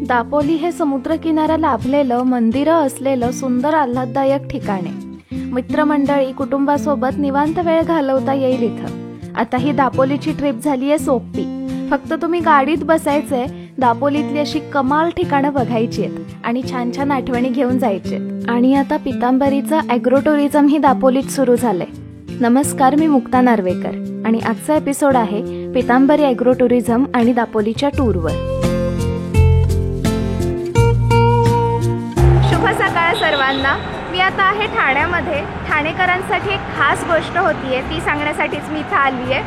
दापोली हे समुद्रकिनारा लाभलेलं, मंदिरं असलेलं सुंदर आल्हाददायक ठिकाणे. मित्रमंडळी, कुटुंबासोबत निवांत वेळ घालवता येईल इथं. आता ही दापोलीची ट्रिप झालीये सोपी. फक्त तुम्ही गाडीत बसायचंय, दापोलीतली अशी कमाल ठिकाणं बघायची आहेत आणि छान छान आठवणी घेऊन जायचे. आणि आता पितांबरीचं ॲग्रो टुरिझम ही दापोलीत सुरू झालंय. नमस्कार, मी मुक्ता नार्वेकर आणि आजचा एपिसोड आहे पितांबरी ॲग्रो टुरिझम आणि दापोलीच्या टूरवर. शुभ सकाळ सर्वांना. मी आता आहे ठाण्यामध्ये. ठाणेकरांसाठी एक खास गोष्ट होतीये, ती सांगण्यासाठीच मी इथं आली आहे.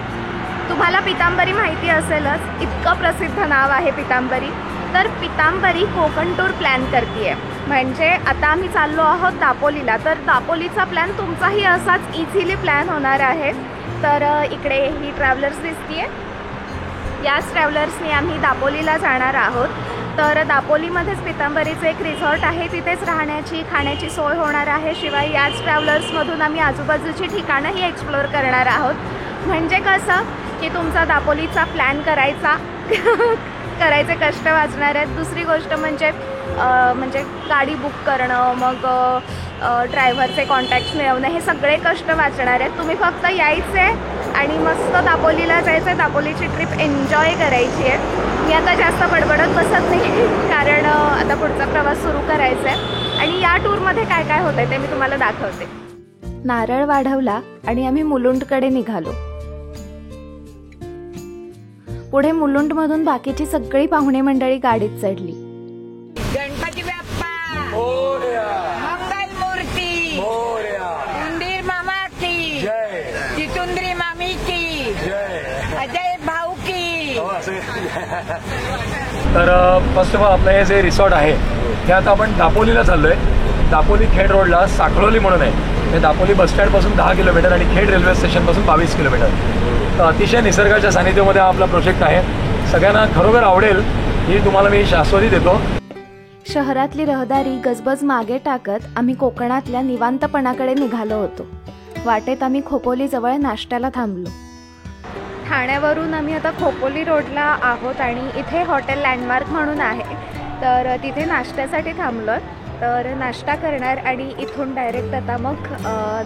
तुम्हाला पितांबरी माहिती असेलच, इतकं प्रसिद्ध नाव आहे पितांबरी. तर पितांबरी कोकण टूर प्लॅन करतीये. म्हणजे आता आम्ही चाललो आहोत दापोलीला. तर दापोलीचा प्लॅन तुमचाही असाच इझिली प्लॅन होणार आहे. तर इकडे ही ट्रॅव्हलर्स दिसतीये. याच ट्रॅव्हलर्सनी आम्ही दापोलीला जाणार आहोत. तर दापोलीमध्येच पितांबरीचं एक रिसॉर्ट आहे, तिथेच राहण्याची खाण्याची सोय होणार आहे. शिवाय याच ट्रॅव्हलर्समधून आम्ही आजूबाजूची ठिकाणंही एक्सप्लोअर करणार आहोत. म्हणजे कसं की तुमचा दापोलीचा प्लॅन करायचे कष्ट वाचणार आहेत. दुसरी गोष्ट म्हणजे गाडी बुक करणं, मग ड्रायव्हरचे कॉन्टॅक्ट्स मिळवणं, हे सगळे कष्ट वाचणार आहेत. तुम्ही फक्त यायचे आणि मस्त दापोलीला जायचं, दापोलीची ट्रिप एन्जॉय करायची आहे. मी आता जास्त बडबडत बसत नाही, कारण आता पुढचा प्रवास सुरू करायचा आहे. आणि या टूरमध्ये काय काय होतंय ते मी तुम्हाला दाखवते. नारळ वाढवला आणि आम्ही मुलुंडकडे निघालो. पुढे मुलुंडमधून बाकीची सगळी पाहुणे मंडळी गाडीत चढली. गणपती बाप्पा मोरया, मंगल मूर्ती मोरया, उंदीर मामा की जय, चितुंद्री मामी की जय, अजय भाऊ की. तर फर्स्ट ऑफ ऑल आपलं हे जे रिसॉर्ट आहे हे आता आपण दापोलीला चाललोय. दापोली खेड रोडला साखळोली म्हणून आहे. हे दापोली बसस्टँडपासून 10 किलोमीटर आणि खेड रेल्वे स्टेशनपासून 22 किलोमीटर. तर अतिशय निसर्गाच्या सानिध्यामध्ये हा आपला प्रोजेक्ट आहे. सगळ्यांना खरोखर आवडेल ही तुम्हाला मी शाश्वती देतो. शहरातली रहदारी गजबज मागे टाकत आम्ही कोकणातल्या निवांतपणाकडे निघालो होतो. वाटेत आम्ही खोपोलीजवळ नाश्त्याला थांबलो. ठाण्यावरून आम्ही आता खोपोली रोडला आहोत आणि इथे हॉटेल लँडमार्क म्हणून आहे. तर तिथे नाश्त्यासाठी थांबलो. तर नाश्ता करणार आणि इथून डायरेक्ट आता मग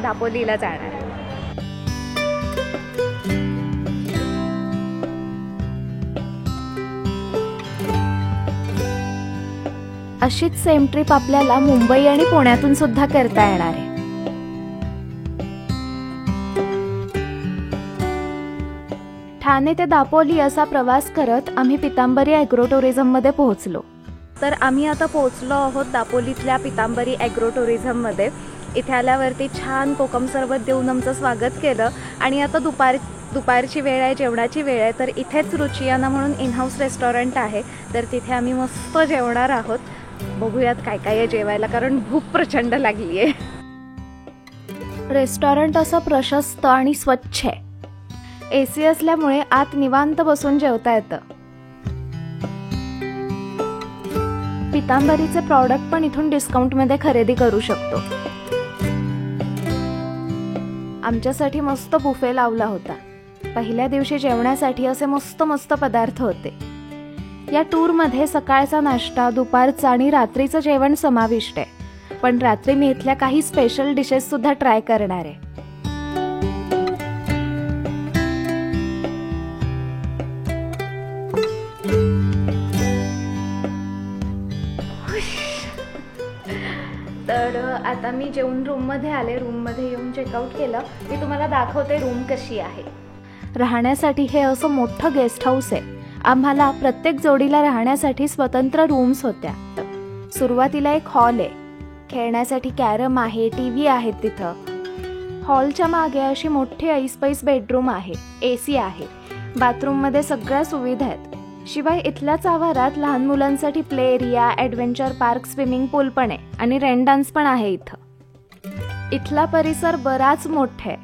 दापोलीला जाणार. अशीच सेम ट्रिप आपल्याला मुंबई आणि पुण्यातून सुद्धा करता येणार आहे. ठाणे ते दापोली असा प्रवास करत आम्ही पितांबरी ॲग्रो टुरिझममध्ये पोहोचलो. तर आम्ही आता पोहोचलो आहोत दापोलीतल्या पितांबरी ॲग्रो टुरिझममध्ये. इथे आल्यावरती छान कोकम सरबत देऊन आमचं स्वागत केलं. आणि आता दुपारची वेळ आहे, जेवणाची वेळ आहे. तर इथेच रुचियाना म्हणून इनहाऊस रेस्टॉरंट आहे. तर तिथे आम्ही मस्त जेवणार आहोत. बघूयात काय काय आहे जेवायला, कारण भूक प्रचंड लागली आहे. रेस्टॉरंट असं प्रशस्त आणि स्वच्छ आहे. AC असल्यामुळे आत निवांत बसून जेवता येतं. पितांबरीचे प्रॉडक्ट पण इथून डिस्काउंटमध्ये खरेदी करू शकतो. आमच्यासाठी मस्त बुफे लावला होता. पहिल्या दिवशी जेवण्यासाठी असे मस्त मस्त पदार्थ होते. या टूरमध्ये सकाळचा नाश्ता, दुपारचा आणि रात्रीचं जेवण समाविष्ट आहे. पण रात्री मी इथल्या काही स्पेशल डिशेस सुद्धा ट्राय करणार आहे. तर आता मी जेवून रूममध्ये आले. रूममध्ये येऊन चेकआउट केलं. मी तुम्हाला दाखवते रूम कशी आहे. राहण्यासाठी हे असं मोठं गेस्ट हाऊस आहे. आम्हाला प्रत्येक जोडीला राहण्यासाठी स्वतंत्र रूम्स होत्या. सुरुवातीला एक हॉल आहे. खेळण्यासाठी कॅरम आहे, TV आहेत तिथं. हॉलच्या मागे अशी मोठी ऐसपैस बेडरूम आहे. AC आहे. बाथरूममध्ये सगळ्या सुविधा आहेत. शिवाय इथल्याच आवारात लहान मुलांसाठी play area, adventure park, swimming pool पण आहे आणि रेन डान्स पण आहे इथं. इथला परिसर बराच मोठा आहे.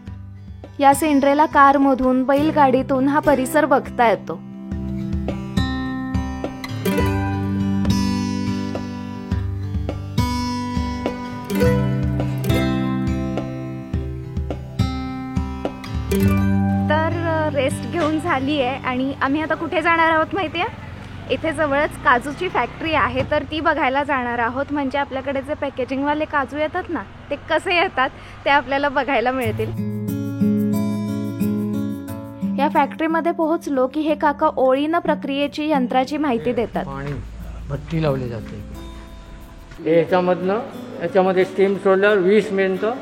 या सिंड्रेला कारमधून, बैलगाडीतून हा परिसर बघता येतो. तर रेस्ट घेऊन झाली आहे आणि आम्ही आता कुठे जाणार आहोत माहिती आहे? इथे जवळच काजूची फॅक्टरी आहे, तर ती बघायला जाणार आहोत. म्हणजे आपल्याकडे जे पॅकेजिंगवाले काजू येतात ना, ते कसे येतात ते आपल्याला बघायला मिळतील. या फॅक्टरीमध्ये पोहोचलो की हे काका ओळीनं प्रक्रियेची यंत्राची माहिती देतात. पाणी भट्टी लावली जाते. हे याच्यामध्ये स्टीम सोडल्यावर 20 मिनिटं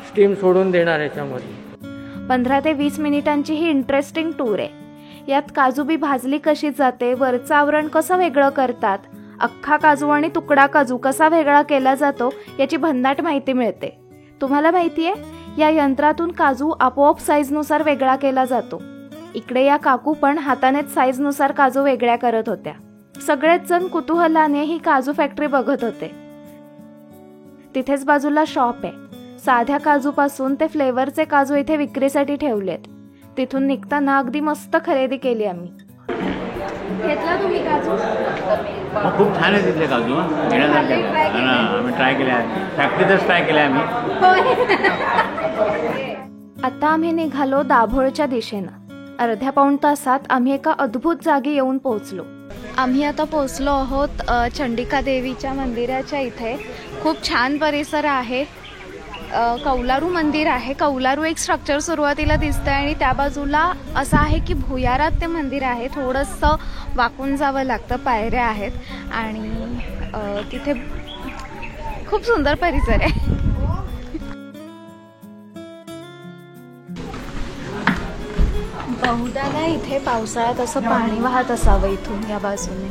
स्टीम सोडून देणार. याच्यामध्ये 15 ते 20 मिनिटांची ही इंटरेस्टिंग टूर आहे. यात काजू बी भाजली कशी जाते, वरचं आवरण कसं वेगळं करतात, अख्खा काजू आणि तुकडा काजू कसा वेगळा केला जातो याची भन्नाट माहिती मिळते. तुम्हाला माहिती आहे, या यंत्रातून काजू आपोआप साईजनुसार वेगळा केला जातो. इकडे या काकू पण हातानेच साईजनुसार काजू वेगळ्या करत होत्या. सगळेच जण कुतूहलाने ही काजू फॅक्टरी बघत होते. तिथेच बाजूला शॉप आहे. साध्या काजूपासून ते फ्लेवरचे काजू इथे विक्रीसाठी ठेवलेत. तिथून निघताना अगदी मस्त खरेदी केली आम्ही. घेतला तुम्ही काजू? खूप छान आहे तिथले काजू. आम्ही ट्राय केले आहे, फॅक्टरीतच ट्राय केले आम्ही. आता आम्ही निघालो दाभोळच्या दिशेनं. अर्ध्या पाऊण तासात आम्ही एका अद्भुत जागी येऊन पोहोचलो. आम्ही आता पोहोचलो आहोत चंडिका देवीच्या मंदिराच्या इथे. खूप छान परिसर आहे. कौलारू मंदिर आहे. कौलारू एक स्ट्रक्चर सुरुवातीला दिसतंय आणि त्या बाजूला असं आहे की भुयारात ते मंदिर आहे. थोडंसं वाकून जावं लागतं, पायऱ्या आहेत आणि तिथे खूप सुंदर परिसर आहे. बहुधा ना इथे पावसाळ्यात असं पाणी वाहत असावं इथून या बाजूने.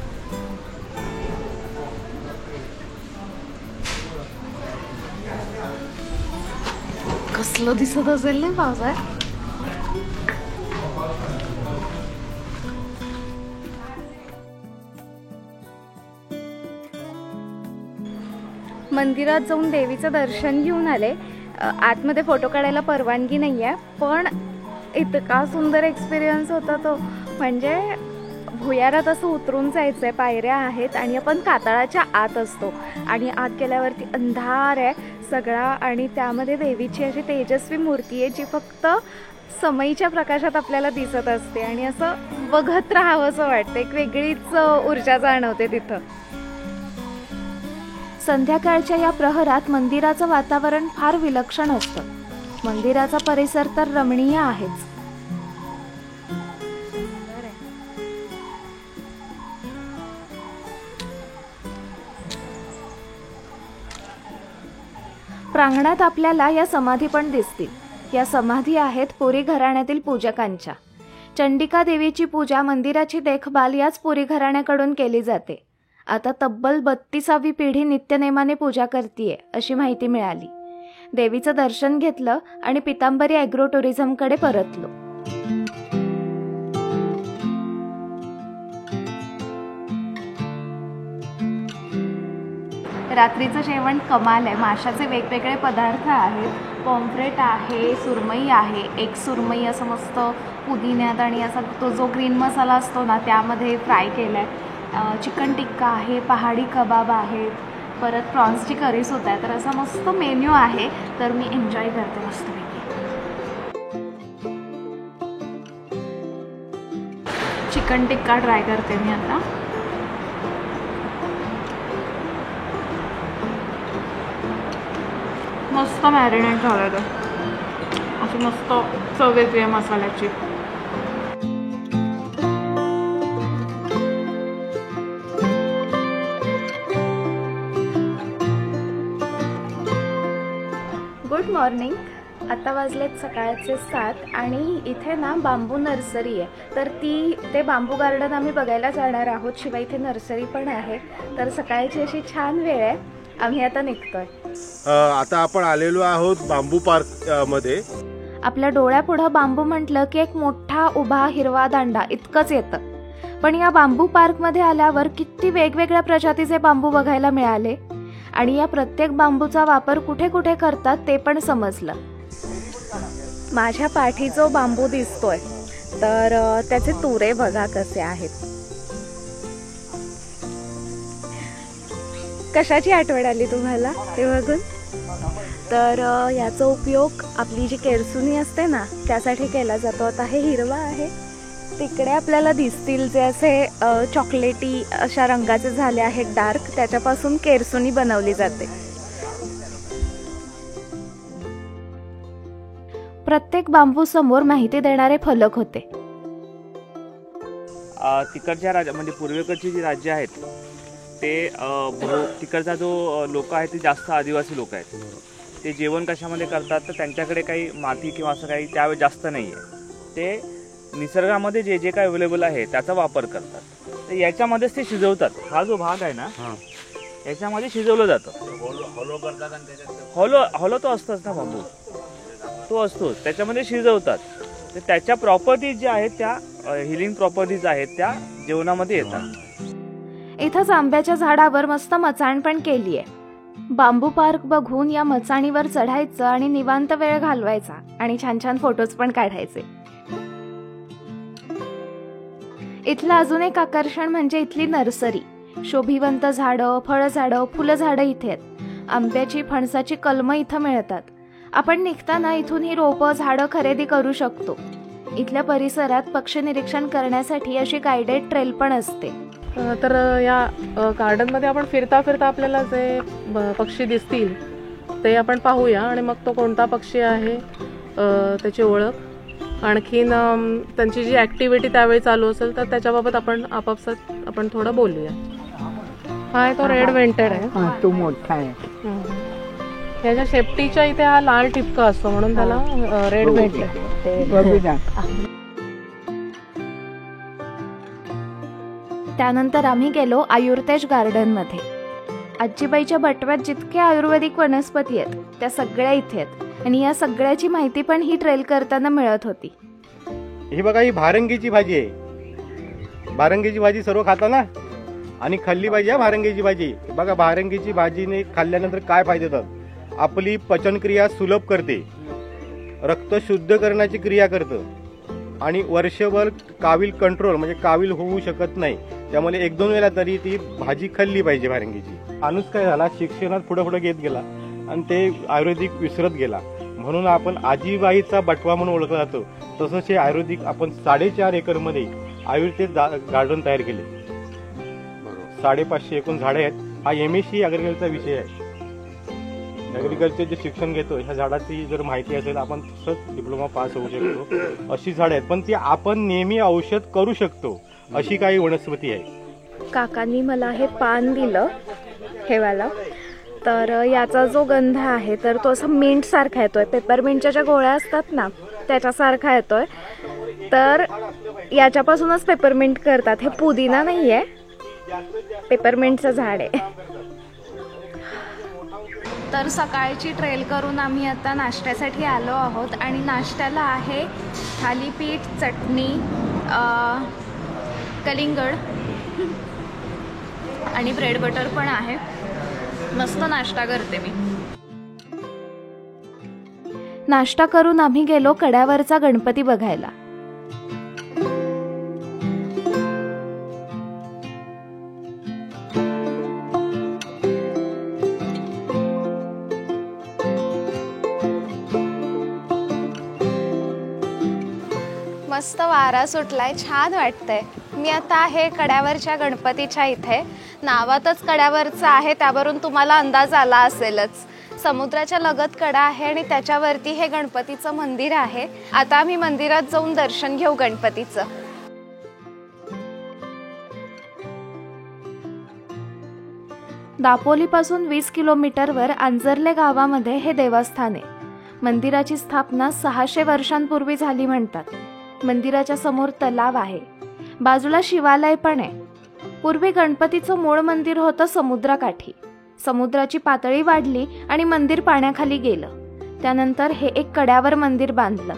कसलं दिसत असेल ना पावसाळ्यात. मंदिरात जाऊन देवीचं दर्शन घेऊन आले. आतमध्ये फोटो काढायला परवानगी नाही आहे, पण इतका सुंदर एक्सपिरियन्स होता तो. म्हणजे भुयारात असं उतरून जायचं आहे, पायऱ्या आहेत आणि आपण कातळाच्या आत असतो आणि आत गेल्यावरती अंधार आहे सगळा आणि त्यामध्ये देवीची अशी तेजस्वी मूर्ती आहे जी फक्त समईच्या प्रकाशात आपल्याला दिसत असते आणि असं बघत राहावं असं वाटतं. एक वेगळीच ऊर्जा जाणवते तिथं. संध्याकाळच्या या प्रहरात मंदिराचं वातावरण फार विलक्षण असतं. मंदिराचा परिसर तर रमणीय आहेच. प्रांगणात आपल्याला या समाधी पण दिसतील. या समाधी आहेत पुरी घराण्यातील पूजकांच्या. चंडिका देवीची पूजा, मंदिराची देखभाल याच पुरी घराण्याकडून केली जाते. आता तब्बल 32वी पिढी नित्यनेमाने पूजा करतीये अशी माहिती मिळाली. देवीचं दर्शन घेतलं आणि पितांबरी ॲग्रो टुरिझमकडे परतलो. रात्रीचं जेवण कमाल आहे. माशाचे वेगवेगळे पदार्थ आहेत. पॉम्फ्रेट आहे, सुरमई आहे. एक सुरमई असं मस्त पुदिन्यात आणि असा तो जो ग्रीन मसाला असतो ना त्यामध्ये फ्राय केला आहे. चिकन टिक्का आहे, पहाडी कबाब आहे, परत प्रॉन्सची करीसुद्धा आहे. तर असा मस्त मेन्यू आहे. तर मी एन्जॉय करते मस्तपैकी. चिकन टिक्का ट्राय करते मी आता. मस्त मॅरिनेट झालं तर अशी मस्त चव येते मसाल्याची. Good morning. आता वाजलेत सकाळचे 7 आणि इथे ना बांबू नर्सरी आहे. तर ते बांबू गार्डन आम्ही बघायला जाणार आहोत. शिवाय इथे नर्सरी पण आहे. तर सकाळची अशी छान वेळ आहे. आम्ही आता निघतोय. आता आपण आलेलो आहोत बांबू पार्क मध्ये. आपल्या डोळ्यापुढं बांबू म्हटलं की एक मोठा उभा हिरवा दांडा इतकंच येतं. पण या बांबू पार्कमध्ये आल्यावर किती वेगवेगळ्या प्रजातीचे बांबू बघायला मिळाले आणि या प्रत्येक बांबूचा वापर कुठे कुठे करतात ते पण समजलं. माझ्या पाठी जो बांबू दिसतोय तर त्याचे तुरे बघा कसे आहेत. कशाची आठवण आली तुम्हाला ते बघून? तर याचा उपयोग आपली जी केरसुनी असते ना त्यासाठी केला जातो. आता हे हिरवा आहे तिकडे आपल्याला दिसतील जे असे चॉकलेटी अशा रंगाचे झाले आहेत डार्क, त्याच्यापासून केरसुनी बनवली जाते. प्रत्येक बांबू समोर माहिती देणारे फलक होते. तिकडच्या राज्य म्हणजे पूर्वेकडची जी राज्य आहेत ते तिकडचा जो लोक आहेत ते जास्त आदिवासी लोक आहेत. ते जेवण कशामध्ये करतात तर त्यांच्याकडे काही माती किंवा असं काही त्यावेळी जास्त नाही आहे. ते निसर्गामध्ये जे जे काही अवेलेबल आहे त्याचा वापर करतात. तर याच्यामध्येच ते शिजवतात. हा जो भाग आहे ना याच्यामध्ये शिजवलं जातं. हॉलो तो असतोच ना बांबू, तो असतोच त्याच्यामध्ये शिजवतात. तर त्याच्या प्रॉपर्टीज ज्या आहेत त्या हिलिंग प्रॉपर्टीज आहेत त्या जेवणामध्ये येतात. इथंच आंब्याच्या झाडावर मस्त मचाण पण केली आहे. बांबू पार्क बघून या मचाणीवर चढायचं आणि निवांत वेळ घालवायचा आणि छान छान फोटोज पण काढायचे. इथलं अजून एक आकर्षण म्हणजे इथली नर्सरी. शोभिवंत झाडं, फळझाडं, फुलझाडं इथे आहेत. आंब्याची, फणसाची कलमं इथं मिळतात. आपण निघताना इथून ही रोपं, झाडं खरेदी करू शकतो. इथल्या परिसरात पक्षी निरीक्षण करण्यासाठी अशी गायडेड ट्रेल पण असते. तर या गार्डनमध्ये आपण फिरता फिरता आपल्याला जे पक्षी दिसतील ते आपण पाहूया आणि मग तो कोणता पक्षी आहे त्याची ओळख, आणखीन त्यांची जी ॲक्टिव्हिटी त्यावेळी चालू असेल तर त्याच्याबाबत आपण आपापसात आपण थोडं बोलूया. हा आहे तो रेड वेंटेड आहे. तो मोठा आहे. ह्याच्या शेपटीच्या इथे हा लाल ठिपका असतो म्हणून त्याला रेड वेंटेड. त्यानंतर आम्ही गेलो आयुर्तेज गार्डन मध्ये. आजीबाईच्या बटव्यात जितके आयुर्वेदिक वनस्पती आहेत त्या सगळ्या इथे आहेत आणि या सगळ्याची माहिती पण ही ट्रेल करताना मिळत होती. ही बघा, ही भारंगीची भाजी आहे. भारंगीची भाजी सर्व खाता ना, आणि खाल्ली पाहिजे भारंगीची भाजी. बघा, भारंगीची भाजीने खाल्ल्यानंतर काय फायदे होतात. आपली पचनक्रिया सुलभ करते, रक्त शुद्ध करण्याची क्रिया करतं आणि वर्षभर कावीळ कंट्रोल म्हणजे कावीळ होऊ शकत नाही. त्यामुळे 1-2 वेळा तरी ती भाजी खाल्ली पाहिजे भारंगीची. माणूस काय झाला, शिक्षणात पुढे पुढे घेत गेला आणि ते आयुर्वेदिक विसरत गेला. म्हणून आपण आजीबाईचा बटवा म्हणून ओळखला जातो. तसंच हे आयुर्वेदिक आपण 4.5 एकरमध्ये आयुर्वेद गार्डन तयार केले. 550 एकूण झाडे आहेत. हा MSc ॲग्रिकल्चरचा विषय आहे. ॲग्रिकल्चर जे शिक्षण घेतो ह्या झाडाची जर माहिती असेल आपण तसंच डिप्लोमा पास होऊ शकतो. अशी झाडे आहेत, पण ती आपण नेहमी औषध करू शकतो अशी काही वनस्पती आहे. काकांनी मला हे पान दिलं हेवाला. तर याचा जो गंध आहे तर तो असा मिंट सारखा येतोय. पेपरमिंटच्या ज्या गोळ्या असतात ना त्याच्यासारखा येतोय. तर याच्यापासूनच पेपरमिंट करतात. हे पुदिना नाही आहे, पेपरमिंटचं झाड आहे. तर सकाळची ट्रेल करून आम्ही आता नाश्त्यासाठी आलो आहोत आणि नाश्त्याला आहे थालीपीठ, चटणी, कलिंगड आणि ब्रेड बटर पण आहे. मस्त नाश्ता करते मी. नाश्ता करून आम्ही गेलो कड्यावरचा गणपती बघायला. मस्त वारा सुटलाय, छान वाटतंय. मी आता आहे कड्यावरच्या गणपतीच्या इथे. नावातच कड्यावरचं आहे त्यावरून तुम्हाला अंदाज आला असेलच. समुद्राच्या लगत कडा आहे आणि त्याच्यावरती हे गणपतीचं मंदिर आहे. आता आम्ही मंदिरात जाऊन दर्शन घेऊ गणपतीचं. दापोलीपासून 20 किलोमीटरवर आंजर्ले गावामध्ये हे देवस्थान आहे. मंदिराची स्थापना 600 वर्षांपूर्वी झाली म्हणतात. मंदिराच्या समोर तलाव आहे, बाजूला शिवालय पण आहे. पूर्वी गणपतीचं मूळ मंदिर होतं समुद्राकाठी. समुद्राची पातळी वाढली आणि मंदिर पाण्याखाली गेलं. त्यानंतर हे एक कड्यावर मंदिर बांधलं.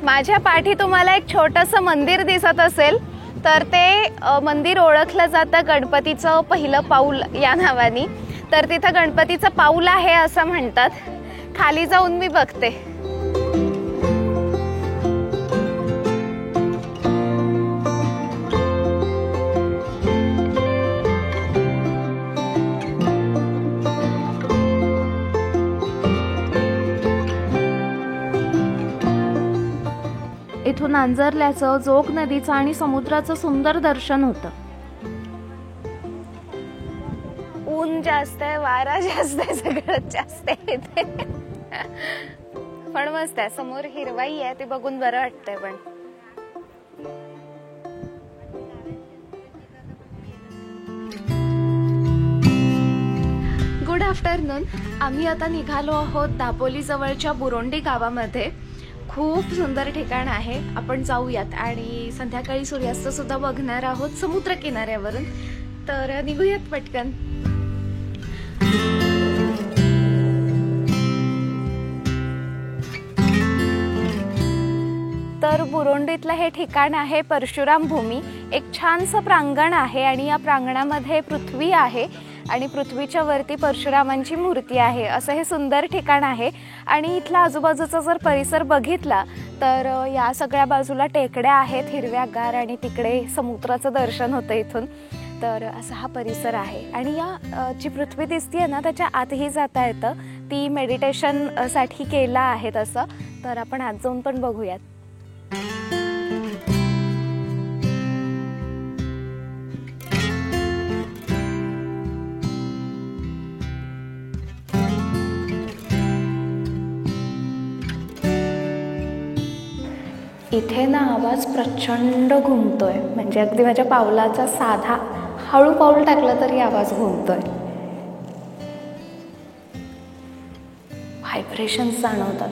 माझ्या पाठी तुम्हाला एक छोटंसं मंदिर दिसत असेल तर ते मंदिर ओळखलं जातं गणपतीचं पहिलं पाऊल या नावाने. तर तिथं गणपतीचं पाऊल आहे असं म्हणतात. खाली जाऊन मी बघते. इथून नांजरल्याचं, जोग नदीचं आणि समुद्राचं सुंदर दर्शन होतं. ऊन जास्त आहे, वारा जास्त आहे, सगळं जास्त आहे इथे. पण मस्त आहे, समोर हिरवाई आहे, ते बघून बरं वाटतंय. पण गुड आफ्टरनून. आम्ही आता निघालो आहोत दापोली जवळच्या बुरोंडी गावामध्ये. खूप सुंदर ठिकाण आहे, आपण जाऊयात. आणि संध्याकाळी सूर्यास्त सुद्धा बघणार आहोत समुद्र किनाऱ्यावरून. तर निघूयात पटकन. तर बुरोंडीतलं हे ठिकाण आहे परशुराम भूमी. एक छानसं प्रांगण आहे आणि या प्रांगणामध्ये पृथ्वी आहे आणि पृथ्वीच्या वरती परशुरामांची मूर्ती आहे. असं हे सुंदर ठिकाण आहे. आणि इथला आजूबाजूचा जर परिसर बघितला तर या सगळ्या बाजूला टेकड्या आहेत हिरव्यागार आणि तिकडे समुद्राचं दर्शन होतं इथून. तर असा हा परिसर आहे. आणि या जी पृथ्वी दिसतीये ना त्याच्या आतही जाता येतं. ती मेडिटेशनसाठी केलं आहे तसं. तर आपण आत जाऊन पण बघूयात. इथे ना आवाज प्रचंड घुमतोय. म्हणजे अगदी माझ्या पावलाचा साधा हळू पाऊल टाकलं तरी आवाज घुमतोय. व्हायब्रेशन्स जाणवतात.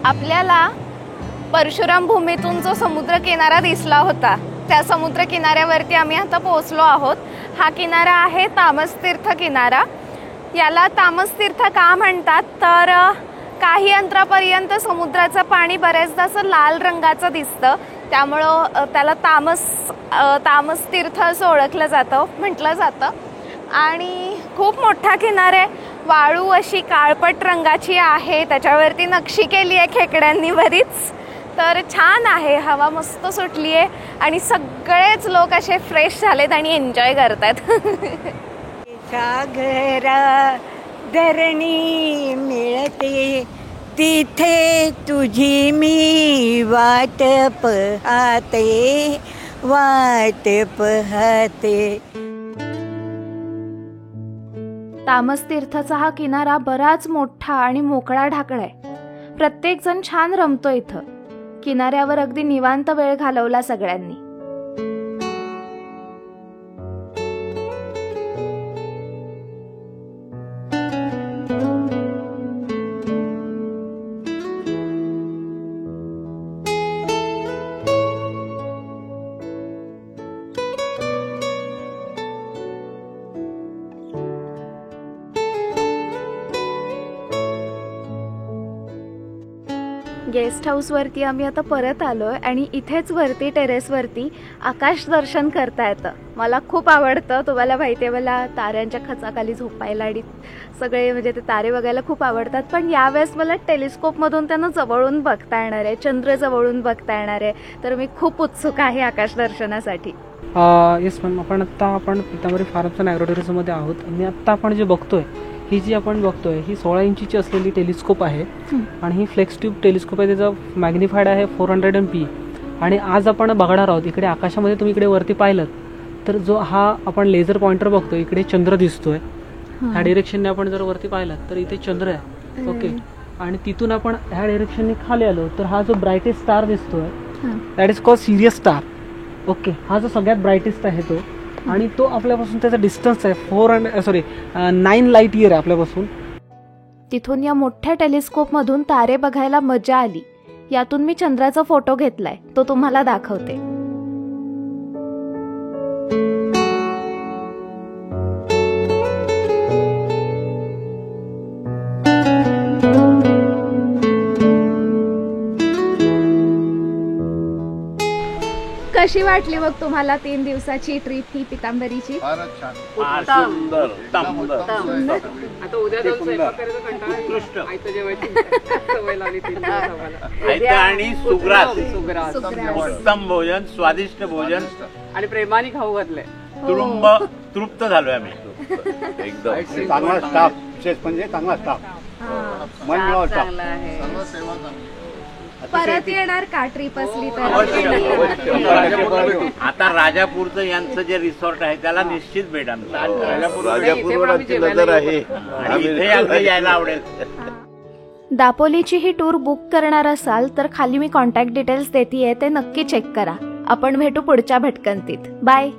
आपल्याला परशुराम भूमीतून जो समुद्र किनारा दिसला होता त्या समुद्र किनाऱ्यावरती आम्ही आता पोहोचलो आहोत. हा किनारा आहे तामसतीर्थ किनारा. याला तामसतीर्थ का म्हणतात तर काही अंतरापर्यंत समुद्राचं पाणी बरेचदा असं लाल रंगाचं दिसतं, त्यामुळं त्याला तामसतीर्थ असं ओळखलं जातं, म्हटलं जातं. आणि खूप मोठा किनारा आहे. वाळू अशी काळपट रंगाची आहे, त्याच्यावरती नक्षी केली आहे खेकड्यांनी बरीच. तर छान आहे, हवा मस्त सुटली आहे आणि सगळेच लोक असे फ्रेश झालेत आणि एन्जॉय करतात. सागरा धरणी मिळते तिथे तुझी मी वाट पाहते. तामसतीर्थचा हा किनारा बराच मोठा आणि मोकळा ढाकळा आहे. प्रत्येक जण छान रमतो इथं. किनाऱ्यावर अगदी निवांत वेळ घालवला सगळ्यांनी. गेस्ट हाऊसवरती आम्ही आता परत आलोय आणि इथेच वरती टेरेसवरती आकाश दर्शन करता येतं. मला खूप आवडतं. तुम्हाला माहिती आहे मला ताऱ्यांच्या खचाखाली झोपायला आणि सगळे म्हणजे ते तारे बघायला खूप आवडतात. पण यावेळेस मला टेलिस्कोपमधून त्यांना जवळून बघता येणार आहे, चंद्र जवळून बघता येणार आहे. तर मी खूप उत्सुक आहे आकाश दर्शनासाठी. येस मॅम, आपण पितांबरी फार्म्स अँड ॲग्रोटुरिझममध्ये आहोत आणि आत्ता आपण जे बघतोय ही जी आपण बघतोय ही 16 इंचीची असलेली टेलिस्कोप आहे आणि ही फ्लेक्स ट्यूब टेलिस्कोप आहे. त्याचं मॅग्निफाईड आहे 400MP. आणि आज आपण बघणार आहोत इकडे आकाशामध्ये तुम्ही इकडे वरती पाहिलं तर जो हा आपण लेझर पॉइंटर बघतोय इकडे चंद्र दिसतोय. ह्या डिरेक्शनने आपण जर वरती पाहिलं तर इथे चंद्र आहे. ओके. आणि तिथून आपण ह्या डिरेक्शनने खाली आलो तर हा जो ब्राईटेस्ट स्टार दिसतोय that is called serious star. Okay. हा जो सगळ्यात ब्राईटेस्ट आहे तो आणि तो आपल्यापासून त्याचा डिस्टन्स आहे 9 लाईट इयर आहे आपल्यापासून. तिथून या मोठ्या टेलिस्कोपमधून तारे बघायला मजा आली. यातून मी चंद्राचा फोटो घेतलाय, तो तुम्हाला दाखवते. कशी वाटली मग तुम्हाला 3 दिवसाची ट्रिप ही पितांबरीची? फारच छान. फार सुंदर उत्तम आता उद्या जाऊन स्वयंपाक करायचा कंटाळा येईल. उत्कृष्ट. आयतं जेवायची सवय लावली 3 दिवस आम्हाला. आयतं आणि सुग्रास सुग्रास. उत्तम भोजन, स्वादिष्ट भोजन, आणि प्रेमाने खाऊ घातलंय. तुरुंब तृप्त झालोय आम्ही एकदम. चांगला स्टाफ, विशेष म्हणजे चांगला स्टाफ, मन मिळावं स्टाफ. सर्व सेवा चांगली. परत येणार का ट्रिप असली तर? आता राजापूरचं यांचं जे रिसॉर्ट आहे त्याला निश्चित भेट आमचा. राजापूरवर आमची नजर आहे. आणि इथे अगदी यायला आवडेल. दापोलीची ही टूर बुक करणार असाल तर खाली मी कॉन्टॅक्ट डिटेल्स देतेय, ते नक्की चेक करा. आपण भेटू पुढच्या भटकंतीत. बाय.